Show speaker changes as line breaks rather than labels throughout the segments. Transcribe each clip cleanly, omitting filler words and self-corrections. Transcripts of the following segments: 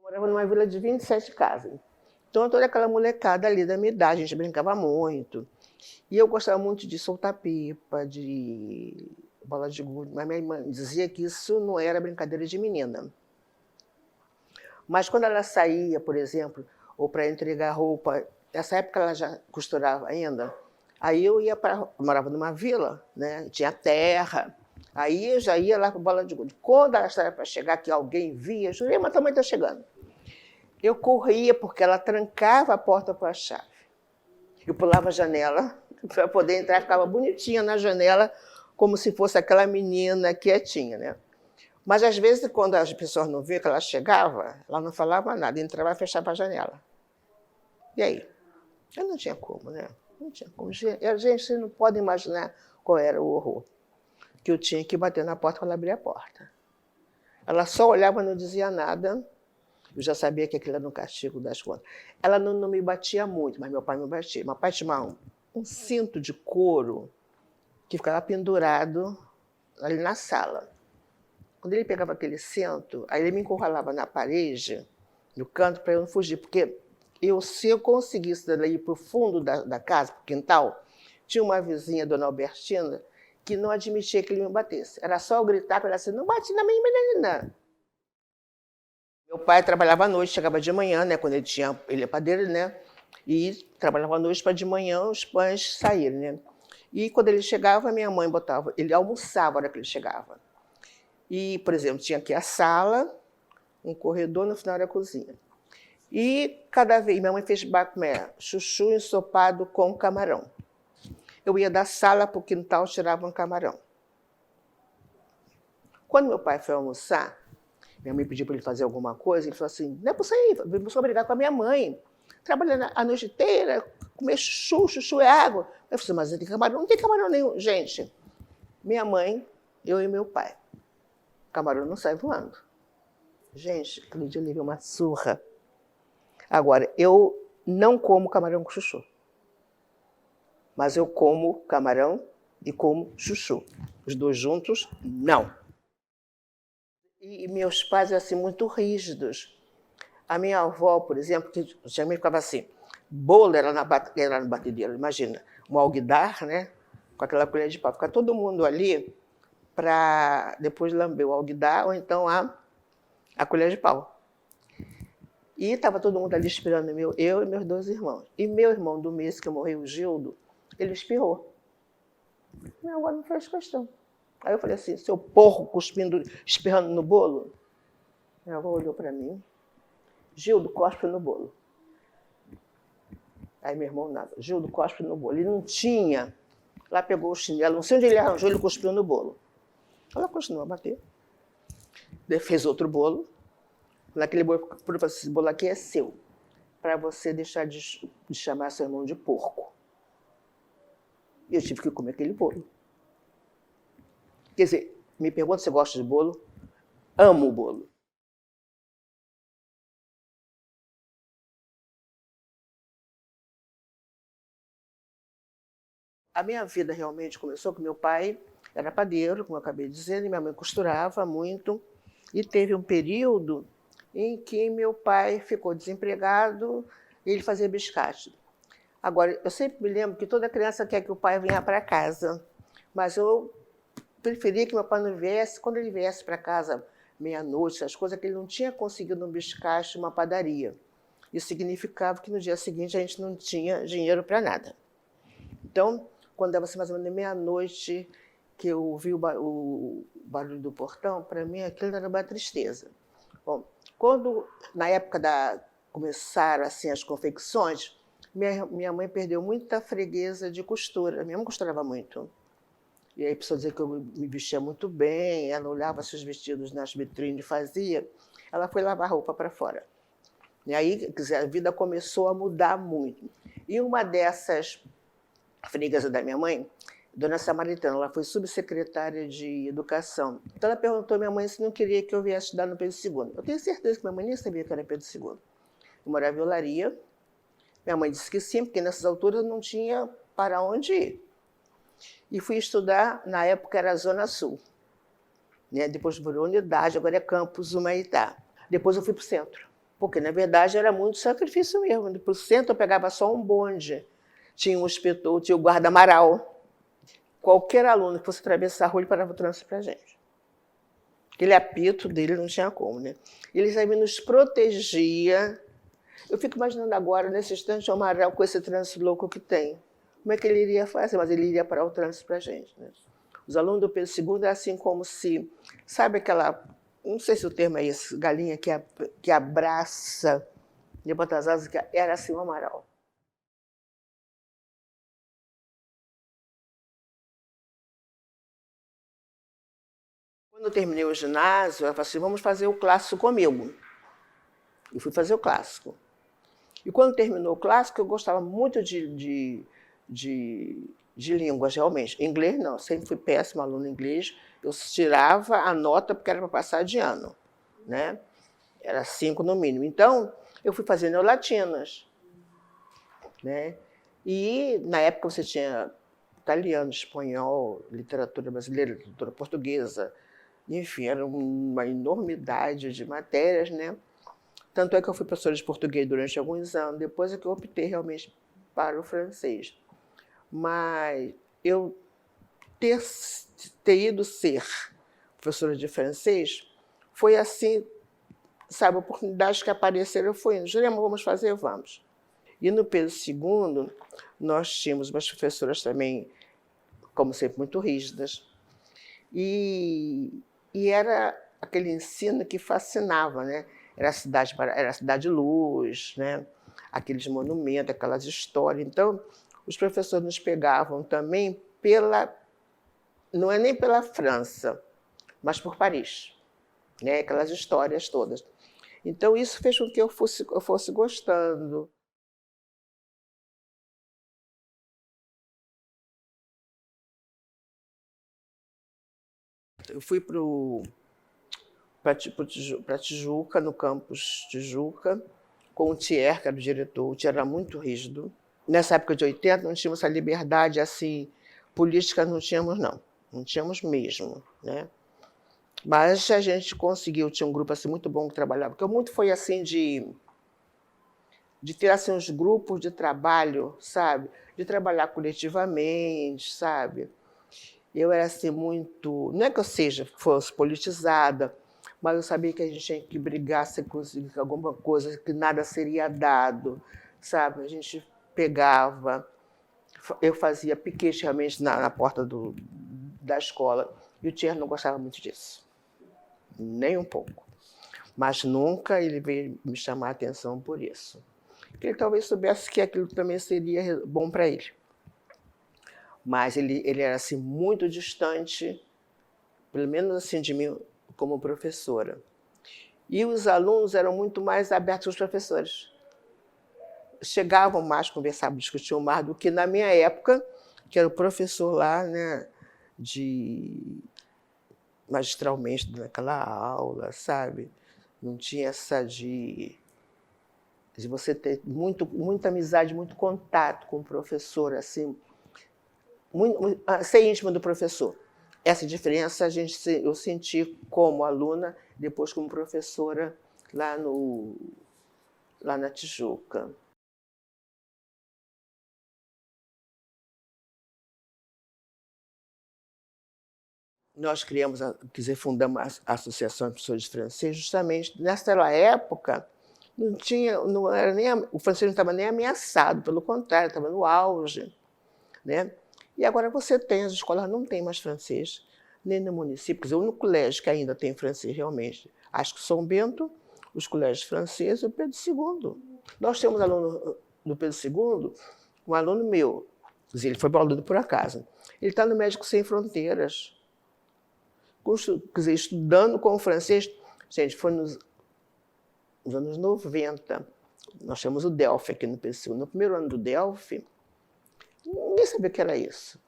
Morava numa vila de 27 casas. Então, toda aquela molecada ali da minha idade, a gente brincava muito. E eu gostava muito de soltar pipa, de bola de gude, mas minha irmã dizia que isso não era brincadeira de menina. Mas quando ela saía, por exemplo, ou para entregar roupa, nessa época ela já costurava ainda, aí eu ia para, morava numa vila, né? Tinha terra, aí eu já ia lá para a bola de gude. Quando ela estava para chegar, que alguém via, jurei, mas tua mãe está chegando. Eu corria porque ela trancava a porta com a chave. Eu pulava a janela para poder entrar, ficava bonitinha na janela, como se fosse aquela menina quietinha, né? Mas, às vezes, quando as pessoas não viam que ela chegava, ela não falava nada, entrava e fechava a janela. E aí? Eu não tinha como, né? Não tinha como. A gente não pode imaginar qual era o horror. Que eu tinha que bater na porta para ela abrir a porta. Ela só olhava e não dizia nada. Eu já sabia que aquilo era um castigo das contas. Ela não me batia muito, mas meu pai me batia. Meu pai tinha um cinto de couro que ficava pendurado ali na sala. Quando ele pegava aquele cinto, aí ele me encurralava na parede, no canto, para eu não fugir. Porque se eu conseguisse ir para o fundo da casa, para o quintal, tinha uma vizinha, dona Albertina, que não admitia que ele me batesse. Era só eu gritar para ela assim, não bate na minha menina. Meu pai trabalhava à noite, chegava de manhã, né, quando ele é padeiro, né, e trabalhava à noite para de manhã os pães saírem, né. E quando ele chegava, minha mãe botava, ele almoçava a hora que ele chegava. E, por exemplo, tinha aqui a sala, um corredor, no final era a cozinha. E cada vez, minha mãe fez chuchu ensopado com camarão. Eu ia da sala para o quintal, tirava um camarão. Quando meu pai foi almoçar, minha mãe pediu para ele fazer alguma coisa, ele falou assim, não é para sair, vou só brigar com a minha mãe. Trabalhando a noite inteira, comer chuchu é água. Eu falei assim, mas não tem camarão? Não tem camarão nenhum. Gente, minha mãe, eu e meu pai. O camarão não sai voando. Gente, aquele dia eu levei uma surra. Agora, eu não como camarão com chuchu. Mas eu como camarão e como chuchu. Os dois juntos, não. E meus pais eram assim, muito rígidos. A minha avó, por exemplo, que também ficava assim, bolo era na batedeira, imagina, um alguidar, né? Com aquela colher de pau. Fica todo mundo ali para depois lamber o alguidar ou então a colher de pau. E estava todo mundo ali esperando eu e meus 2 irmãos. E meu irmão do mês que morreu, o Gildo, ele espirrou. Minha avó não fez questão. Aí eu falei assim, seu porco cuspindo, espirrando no bolo? Minha avó olhou para mim, Gildo, cospe no bolo. Aí meu irmão nada, Gildo, cospe no bolo. Ele não tinha, lá pegou o chinelo, não sei onde ele arranjou, ele cuspiu no bolo. Ela continuou a bater. Fez outro bolo. Naquele bolo, esse bolo aqui é seu, para você deixar de chamar seu irmão de porco. E eu tive que comer aquele bolo. Quer dizer, me pergunta se eu gosto de bolo. Amo o bolo. A minha vida realmente começou com meu pai, era padeiro, como eu acabei de dizer, e minha mãe costurava muito. E teve um período em que meu pai ficou desempregado e ele fazia biscate. Agora, eu sempre me lembro que toda criança quer que o pai venha para casa, mas eu preferia que meu pai não viesse. Quando ele viesse para casa meia-noite, as coisas que ele não tinha conseguido um biscate, uma padaria. Isso significava que no dia seguinte a gente não tinha dinheiro para nada. Então, quando dava mais ou menos meia-noite, que eu ouvi o barulho do portão, para mim aquilo era uma tristeza. Bom, quando, na época começaram assim, as confecções, minha mãe perdeu muita freguesa de costura. Minha mãe costurava muito. E aí precisou dizer que eu me vestia muito bem, ela olhava seus vestidos nas vitrines e fazia. Ela foi lavar roupa para fora. E aí, quer dizer, a vida começou a mudar muito. E uma dessas freguesas da minha mãe, Dona Samaritana, ela foi subsecretária de Educação. Então ela perguntou à minha mãe se não queria que eu viesse estudar no Pedro II. Eu tenho certeza que minha mãe nem sabia que era Pedro II. Eu morava em Olaria. Minha mãe disse que sim, porque nessas alturas não tinha para onde ir. E fui estudar, na época era a Zona Sul. Né? Depois virou Unidade, agora é Campus Humaitá. Depois eu fui para o centro. Porque, na verdade, era muito sacrifício mesmo. Para o centro eu pegava só um bonde. Tinha um inspetor, tinha o guarda-amaral. Qualquer aluno que fosse atravessar a rua, ele parava o trânsito para a gente. Aquele apito dele não tinha como, né? Ele também nos protegia. Eu fico imaginando agora, nesse instante, o Amaral com esse trânsito louco que tem. Como é que ele iria fazer? Mas ele iria parar o trânsito para a gente, né? Os alunos do Pedro II é assim como se... Sabe aquela... Não sei se o termo é esse, galinha que abraça, levanta as asas, que era assim o Amaral. Quando eu terminei o ginásio, ela falou assim, vamos fazer o clássico comigo. Eu fui fazer o clássico. E quando terminou o clássico, eu gostava muito de línguas, realmente. Inglês, não, sempre fui péssima aluna em inglês. Eu tirava a nota porque era para passar de ano, né? Era 5 no mínimo. Então, eu fui fazer neolatinas, né? E, na época, você tinha italiano, espanhol, literatura brasileira, literatura portuguesa, enfim, era uma enormidade de matérias, né? Tanto é que eu fui professora de português durante alguns anos, depois é que eu optei realmente para o francês. Mas eu ter ido ser professora de francês foi assim, sabe, oportunidades que apareceram, eu fui indo. Jurema, vamos fazer? Vamos. E no Pedro II, nós tínhamos umas professoras também, como sempre, muito rígidas. E era aquele ensino que fascinava, né? Era a cidade luz, né? Aqueles monumentos, aquelas histórias. Então, os professores nos pegavam também não é nem pela França, mas por Paris, né? Aquelas histórias todas. Então, isso fez com que eu fosse gostando. Eu fui para Tijuca, no campus Tijuca, com o Thier, que era o diretor. O Thier era muito rígido. Nessa época de 80, não tínhamos essa liberdade assim, política não tínhamos, não. Não tínhamos mesmo, né? Mas a gente conseguiu, tinha um grupo assim, muito bom que trabalhava, porque muito foi assim de ter assim, uns grupos de trabalho, sabe? De trabalhar coletivamente, sabe? Eu era assim muito... Não é que eu fosse politizada, mas eu sabia que a gente tinha que brigar se conseguir alguma coisa, que nada seria dado, sabe? A gente pegava, eu fazia piquete realmente na porta da escola, e o Thier não gostava muito disso, nem um pouco. Mas nunca ele veio me chamar a atenção por isso. Porque ele talvez soubesse que aquilo também seria bom para ele. Mas ele era assim, muito distante, pelo menos assim, de mim como professora. E os alunos eram muito mais abertos aos professores. Chegavam mais, conversavam, discutiam mais do que na minha época, que era o professor lá, né, magistralmente naquela aula, sabe? Não tinha essa de você ter muita amizade, muito contato com o professor, assim, ser íntimo do professor. Essa diferença eu senti como aluna, depois como professora lá na Tijuca. Nós fundamos a Associação de Professores de Francês justamente nessa época. Não era nem, o francês não estava nem ameaçado, pelo contrário, estava no auge, né? E agora você tem, as escolas não têm mais francês, nem no município. Quer dizer, o único colégio que ainda tem francês realmente, acho que São Bento, os colégios franceses e o Pedro II. Nós temos aluno do Pedro II, um aluno meu, quer dizer, ele foi para o aluno por acaso. Ele está no Médicos Sem Fronteiras, quer dizer, estudando com o francês. Gente, foi nos anos 90. Nós temos o Delphi aqui no Pedro II. No primeiro ano do Delphi, ninguém sabia o que era isso.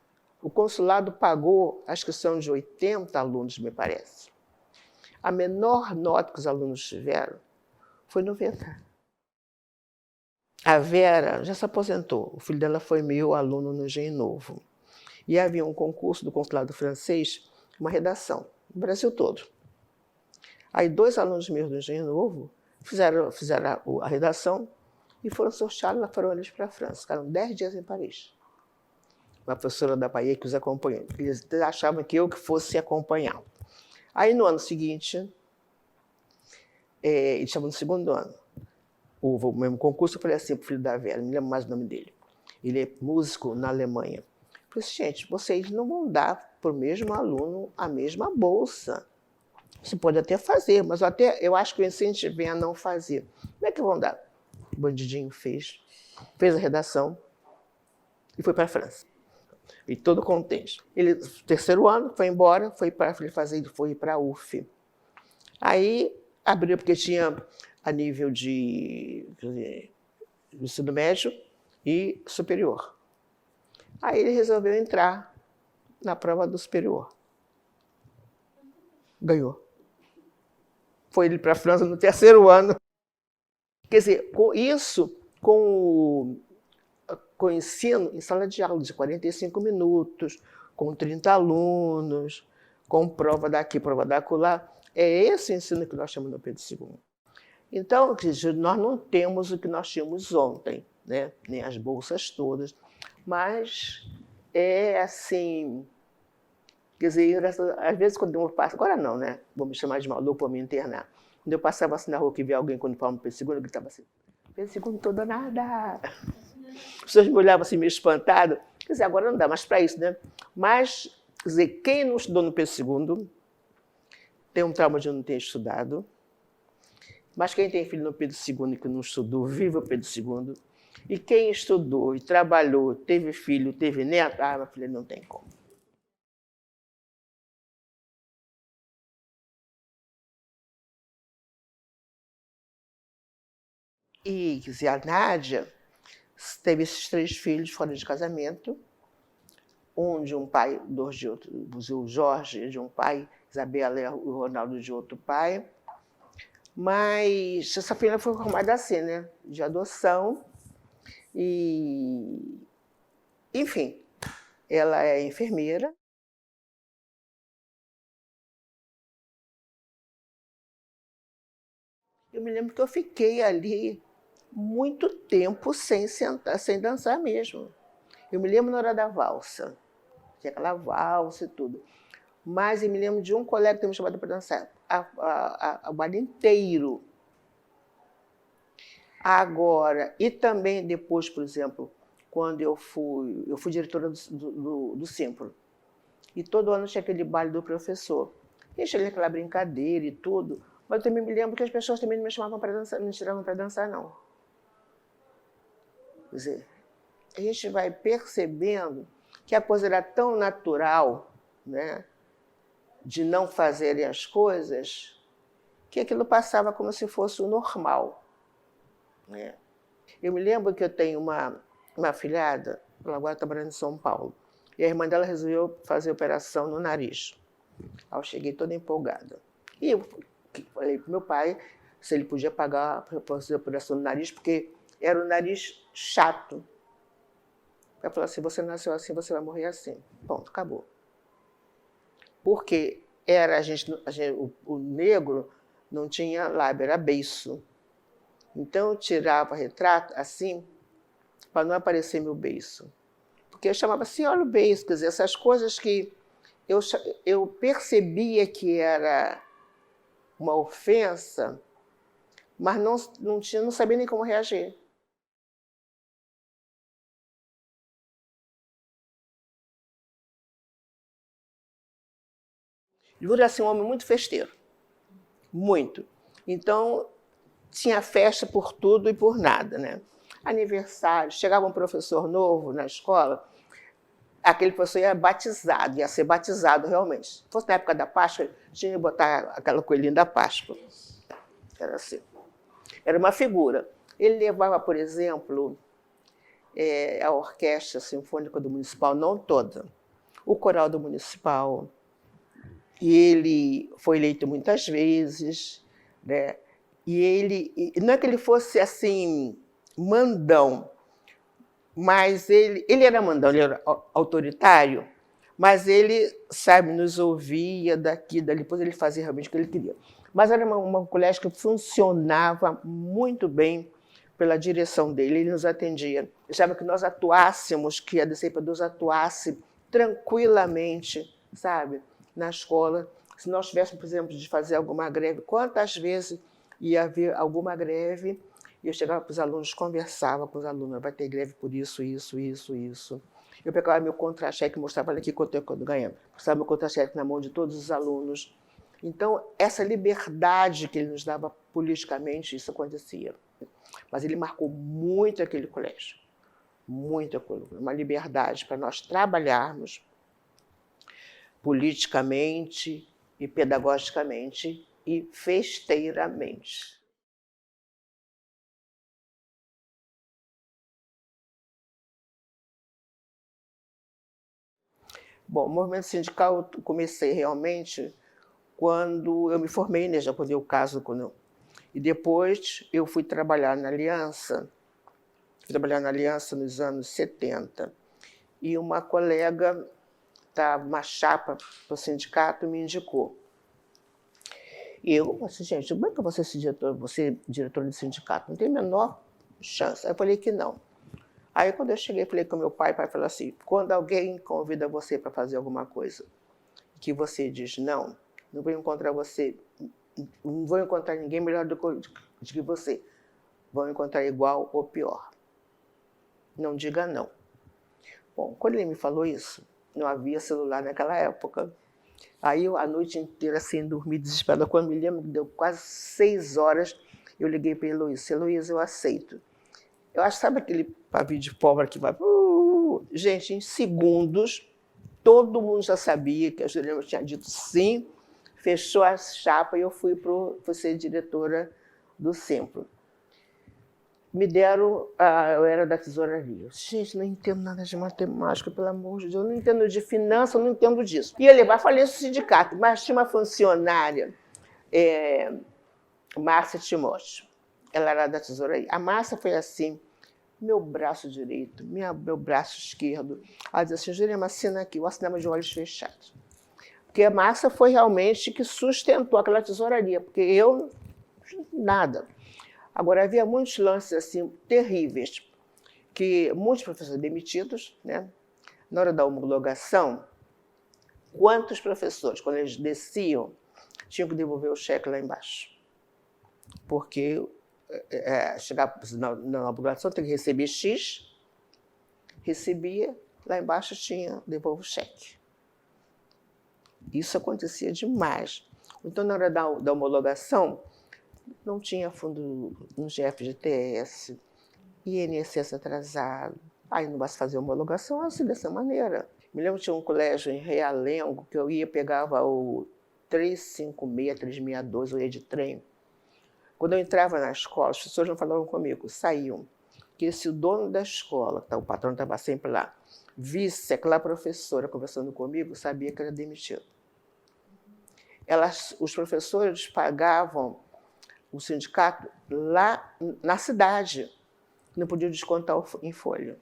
O consulado pagou, acho que são de 80 alunos, me parece. A menor nota que os alunos tiveram foi 90. A Vera já se aposentou. O filho dela foi meu aluno no Engenho Novo. E havia um concurso do consulado francês, uma redação, no Brasil todo. Aí 2 alunos meus do Engenho Novo fizeram a redação e foram sorteados, foram eles para a França. Ficaram 10 dias em Paris. Uma professora da Bahia que os acompanhou. Eles achavam que eu que fosse acompanhá-lo. Aí, no ano seguinte, eles estavam no segundo ano, houve o mesmo concurso, eu falei assim para o filho da Vera, não me lembro mais o nome dele. Ele é músico na Alemanha. Eu falei assim, gente, vocês não vão dar para o mesmo aluno a mesma bolsa. Você pode até fazer, mas eu acho que o incentivo a não fazer. Como é que vão dar? O bandidinho fez a redação e foi para a França. E todo contente. Ele, terceiro ano, foi embora, foi para a UF. Aí abriu, porque tinha a nível de ensino médio e superior. Aí ele resolveu entrar na prova do superior. Ganhou. Foi ele para a França no terceiro ano. Quer dizer, com o ensino em sala de aula de 45 minutos, com 30 alunos, com prova daqui, prova da acolá. É esse o ensino que nós chamamos no Pedro II. Então, nós não temos o que nós tínhamos ontem, né? Nem as bolsas todas, mas é assim, quer dizer, às vezes quando eu passo, agora não, né? Vou me chamar de maluco, vou me internar. Quando eu passava assim na rua que via alguém quando falava no Pedro II, eu gritava assim, Pedro II não dá nada. As pessoas me olhavam assim meio espantado. Quer dizer, agora não dá mais para isso, né? Mas, quer dizer, quem não estudou no Pedro II tem um trauma de não ter estudado. Mas quem tem filho no Pedro II e que não estudou, vive o Pedro II. E quem estudou e trabalhou, teve filho, teve neto, minha filha, não tem como. E, quer dizer, a Nádia teve esses 3 filhos fora de casamento, um de um pai, 2 de outro, o Jorge de um pai, Isabela e o Ronaldo de outro pai. Mas essa filha foi formada assim, né? De adoção. E, enfim, ela é enfermeira. Eu me lembro que eu fiquei ali muito tempo sem sentar, sem dançar mesmo. Eu me lembro na hora da valsa, tinha aquela valsa e tudo. Mas eu me lembro de um colega que me chamado para dançar o baile inteiro. Agora, e também depois, por exemplo, quando eu fui diretora do Simpro. E todo ano tinha aquele baile do professor. E tinha aquela brincadeira e tudo. Mas eu também me lembro que as pessoas também não me chamavam para dançar, não me tiravam para dançar, não. Quer dizer, a gente vai percebendo que a coisa era tão natural, né, de não fazerem as coisas, que aquilo passava como se fosse o normal. Né? Eu me lembro que eu tenho uma afilhada, ela agora está morando em São Paulo, e a irmã dela resolveu fazer operação no nariz. Aí eu cheguei toda empolgada. E eu falei para o meu pai se ele podia pagar para fazer a operação no nariz, porque era um nariz chato. Ela falou assim, você nasceu assim, você vai morrer assim. Ponto, acabou. Porque o negro não tinha lábio, era beiço. Então eu tirava retrato assim, para não aparecer meu beiço. Porque eu chamava assim, olha o beiço, quer dizer, essas coisas que eu percebia que era uma ofensa, mas não sabia nem como reagir. Júlio era assim, um homem muito festeiro. Muito. Então, tinha festa por tudo e por nada, né? Aniversário, chegava um professor novo na escola, aquele professor ia ser batizado realmente. Se fosse na época da Páscoa, tinha que botar aquela coelhinha da Páscoa. Era assim. Era uma figura. Ele levava, por exemplo, a orquestra sinfônica do Municipal, não toda, o coral do Municipal. E ele foi eleito muitas vezes, né? E não é que ele fosse assim, mandão, mas ele era mandão, ele era autoritário, mas ele, sabe, nos ouvia daqui, dali, depois ele fazia realmente o que ele queria. Mas era um colégio que funcionava muito bem pela direção dele, ele nos atendia. Deixava que nós atuássemos, que a DCP2 atuasse tranquilamente, sabe, na escola. Se nós tivéssemos, por exemplo, de fazer alguma greve, quantas vezes ia haver alguma greve, e eu chegava para os alunos, conversava com os alunos, vai ter greve por isso, isso, isso, isso. Eu pegava meu contra-cheque e mostrava aqui quanto eu ganhava. Mostrava meu contra-cheque na mão de todos os alunos. Então, essa liberdade que ele nos dava politicamente, isso acontecia. Mas ele marcou muito aquele colégio. Muito, uma liberdade para nós trabalharmos politicamente e pedagogicamente e festeiramente. Bom, o movimento sindical eu comecei realmente quando eu me formei, né, já quando eu caso, e depois eu fui trabalhar na Aliança, nos anos 70, e uma colega, uma chapa para o sindicato, me indicou. E eu assim, gente, como é que eu vou ser diretor de sindicato? Não tem a menor chance. Aí eu falei que não. Aí quando eu cheguei, falei com meu pai, o pai falou assim, quando alguém convida você para fazer alguma coisa, que você diz não, não vou encontrar ninguém melhor do que você. Vão encontrar igual ou pior. Não diga não. Bom, quando ele me falou isso, não havia celular naquela época. Aí eu, a noite inteira, sem dormir, desesperada, quando me lembro, deu quase 6 horas, eu liguei para a Heloísa. Heloísa, eu aceito. Eu acho, sabe aquele pavio de pólvora que vai... Gente, em segundos, todo mundo já sabia que a Juliana tinha dito sim, fechou a chapa e eu fui ser diretora do Simpro. Me deram, eu era da tesouraria. Gente, não entendo nada de matemática, pelo amor de Deus, eu não entendo de finanças, eu não entendo disso. Ia levar falência o sindicato, mas tinha uma funcionária, Márcia Timóteo, ela era da tesouraria. A Márcia foi assim, meu braço direito, meu braço esquerdo. Ela dizia assim, Jurema, assina aqui, eu assinava de olhos fechados. Porque a Márcia foi realmente que sustentou aquela tesouraria, porque eu, nada. Agora, havia muitos lances assim, terríveis, que muitos professores demitidos, né? Na hora da homologação, quantos professores, quando eles desciam, tinham que devolver o cheque lá embaixo? Porque chegar na homologação tem que receber X, recebia, lá embaixo tinha, devolve o cheque. Isso acontecia demais. Então, na hora da homologação, não tinha fundo no FGTS, INSS atrasado. Aí não basta fazer homologação assim, dessa maneira. Me lembro que tinha um colégio em Realengo que eu ia, pegava o 356, 362, eu ia de trem. Quando eu entrava na escola, as pessoas não falavam comigo, saíam. Porque se o dono da escola, o patrão estava sempre lá, visse aquela professora conversando comigo, sabia que era demitido. Os professores pagavam o sindicato lá na cidade. Não podiam descontar em folha.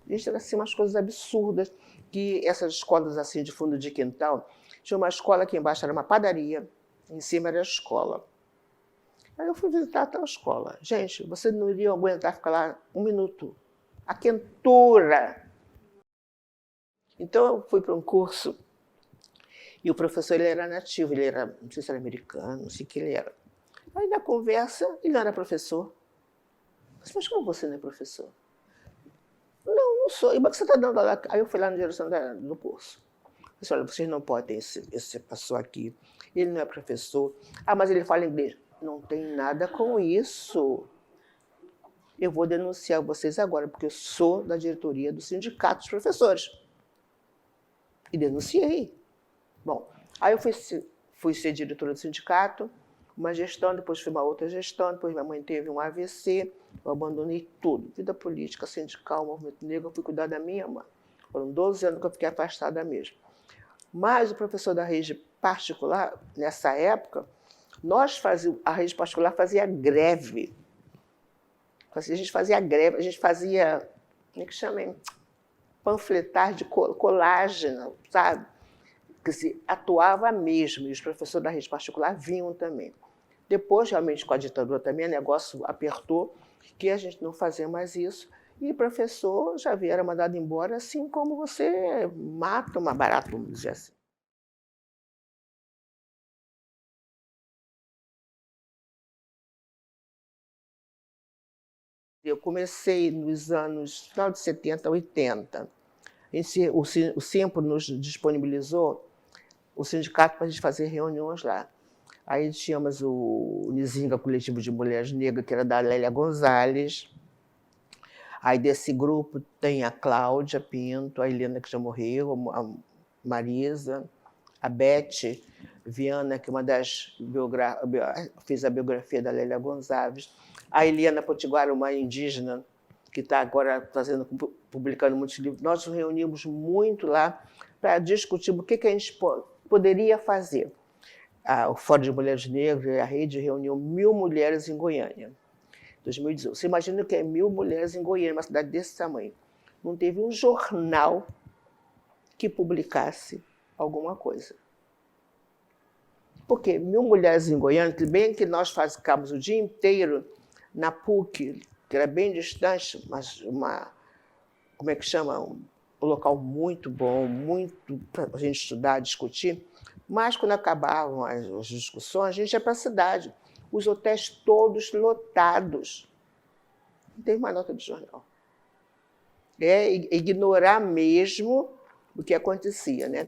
Isso era assim, umas coisas absurdas, que essas escolas assim de fundo de quintal, tinha uma escola aqui embaixo, era uma padaria, em cima era a escola. Aí eu fui visitar a tal escola. Gente, você não iria aguentar ficar lá 1 minuto. A quentura. Então eu fui para um curso e o professor ele era nativo, ele era, não sei se era americano, não sei o que ele era. Aí na conversa, ele não era professor. Mas como você não é professor? Não sou. E o que você está dando lá? Aí eu fui lá na direção do curso. Eu disse, olha, vocês não podem esse pessoa aqui. Ele não é professor. Ah, mas ele fala inglês. Não tem nada com isso. Eu vou denunciar vocês agora, porque eu sou da diretoria do sindicato dos professores. E denunciei. Bom, aí eu fui ser diretora do sindicato, uma gestão, depois fui uma outra gestão, depois minha mãe teve um AVC, eu abandonei tudo, vida política, sindical, movimento negro, eu fui cuidar da minha mãe. Foram 12 anos que eu fiquei afastada mesmo. Mas o professor da rede particular, nessa época, a rede particular fazia greve. A gente fazia greve, a gente fazia, como é que chama? Panfletagem de colágeno, sabe? que se atuava mesmo, e os professores da rede particular vinham também. Depois, realmente, com a ditadura também, o negócio apertou, que a gente não fazia mais isso, e o professor já era mandado embora, assim como você mata uma barata, vamos dizer assim. Eu comecei nos anos final de 70, 80. O Simpro nos disponibilizou o sindicato para a gente fazer reuniões lá. Aí tínhamos o Nizinga Coletivo de Mulheres Negras, que era da Lélia Gonzalez. Aí desse grupo tem a Cláudia Pinto, a Helena, que já morreu, a Marisa, a Beth Viana, que é uma das fez a biografia da Lélia Gonzalez, a Eliana Potiguara, uma indígena, que está agora publicando muitos livros. Nós nos reunimos muito lá para discutir o que a gente poderia fazer. O Fórum de Mulheres Negras, a rede reuniu 1.000 mulheres em Goiânia, 2018. Você imagina o que é 1.000 mulheres em Goiânia, uma cidade desse tamanho. Não teve um jornal que publicasse alguma coisa. Porque 1.000 mulheres em Goiânia, que bem que nós ficamos o dia inteiro na PUC, que era bem distante, mas como é que chama? Um local muito bom, muito para a gente estudar, discutir. Mas quando acabavam as discussões, a gente ia para a cidade. Os hotéis todos lotados. Não tem mais nota de jornal. É ignorar mesmo o que acontecia, né?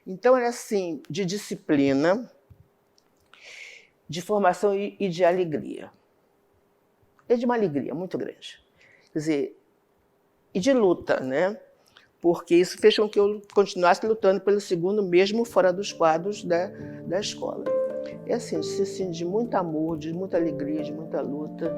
Então, era assim, de disciplina, de formação e de alegria. É de uma alegria muito grande. Quer dizer, e de luta, né? Porque isso fez com que eu continuasse lutando pelo segundo, mesmo fora dos quadros da escola. É assim, de muito amor, de muita alegria, de muita luta.